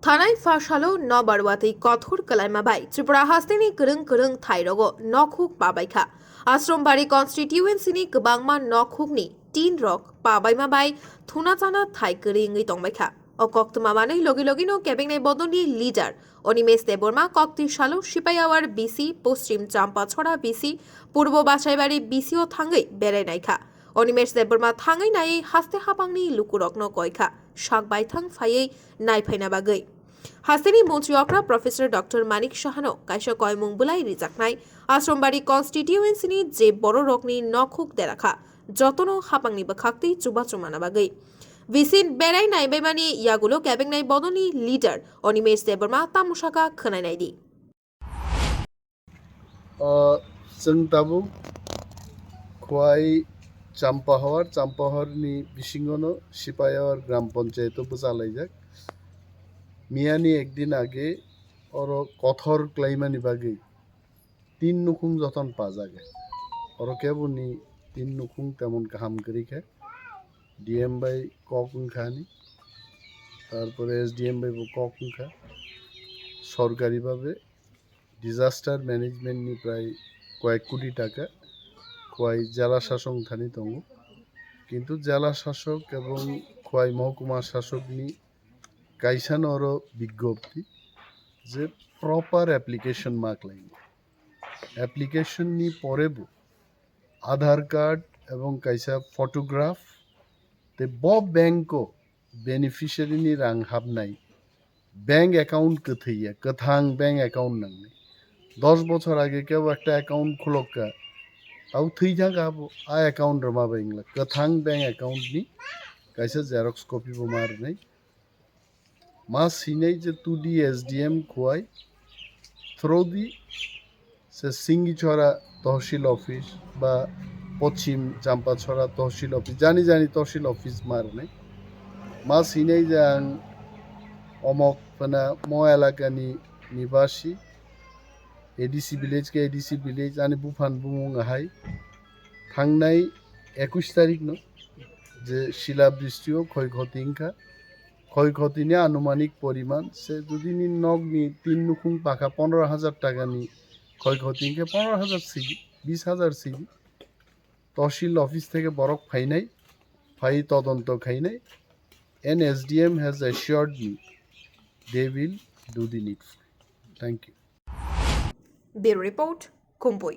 থানায় ফাঁসালো নবারওয়াতি কথর kwlaijak ত্রিপুরা হাস্তেনি গরং গরং থাইরগ নখুক পাবাইখা আশ্রম বাড়ি কনস্টিটিউয়েন্সিनि गोबांमा नखुकनि तीन रक phaimabai थुनाचाना थाइ गरिङै दंबायखा अकक्तमामानै लगे लगेनो केबिनेट बदलनि लिडार अनिमेश देबर्मा कक्ति सालो सिपाइयावार बिसि पश्चिम चाम्पाछड़ा बिसि पूर्व बासाइबाड़ी बिसि ओ थांगै बेरायनायखा अनिमेश देबर्मा थांगै नायै हास्ते हाबांनि लुकुरकनो कयखा शाक बायथां फायै नायफायना बागै हास्तेनि मन्त्रियकरा प्रफेसर डक्टर मानिक साहानो कायसा कयमुं बुलाय रिजाकनाय आश्रमबाड़ी कनस्टिटिउएन्सिनि जे बड़ रकनि नखुक देराखा जतनो हाबांनि बखाक्ति चुबाचुमाना बागै विसिन बेराय नायबायमानि यागुलो केबिनेट बदलनि लिडार अनिमेश देबर्मा तामुसाका खोनायनायदि जों दाबो खवाइ चाम्पाहरनि बिसिङावनो सिपाइयावर ग्राम पञ्चायतबो जालायजाक मियानि एकदिन आगे और कथर क्लाइमानि बागै तीन नुखुं जतन पाजागे और केबुनि तीन नुखुं तेमन काहाम करिखे ডিএম বাই ককুংখানি তারপরে এসডিএম বাই ককুংখা সরকারিভাবে ডিজাস্টার ম্যানেজমেন্টনি প্রায় কয়েক কোটি টাকা খোয়াই জেলা শাসক থানি দङ কিন্তু জেলা শাসক এবং খোয়াই মহকুমা শাসকনি কাইসান আর বিজ্ঞপ্তি যে প্রপার অ্যাপ্লিকেশন মার্ক লাইন অ্যাপ্লিকেশননি পরেবো আধার কার্ড এবং কাইসা ফটোগ্রাফ ते बब बैंको बेनिफिशियरिनि रां हाबनाय बैंक अकाउंट कथैया कथां बैंक अकाउंट नांगने 10 বছর আগে কেউ একটা অ্যাকাউন্ট খুলকা তাও থই থাকা আ অ্যাকাউন্ট रमा बैंगला कथां बैंक अकाउंट नि काइसा जेरक्स कपि बो मारनाय मा सिनाय जे टुडी एसडीएम खुआई थ्रोदी से सिंगिछरा तहसील ऑफिस बा पश्चिम चाम्पाछड़ा तहसील ऑफिस जानी तहसील ऑफिस मारने मा सिनाय जे आं अमक फना म एलाकानि निवासी एडीसी विलेज आनि बुफान बुमुङाहाय थांनाय 21 तारिख न जे शिलाबृष्टियाव क्षयक्षतिनि आनुमानिक परिमाण से जुदिनि नगनि 3 नुखुं पाखा 15,000 टाकानि क्षयक्षतिके 15,000 सिगि 20,000 सिगि तहसील ऑफिस থেকে বরক ফাইনাই ফাই তদন্ত খাইনাই and SDM has assured me they will do the needful. Thank you. Bureau report Khumpui.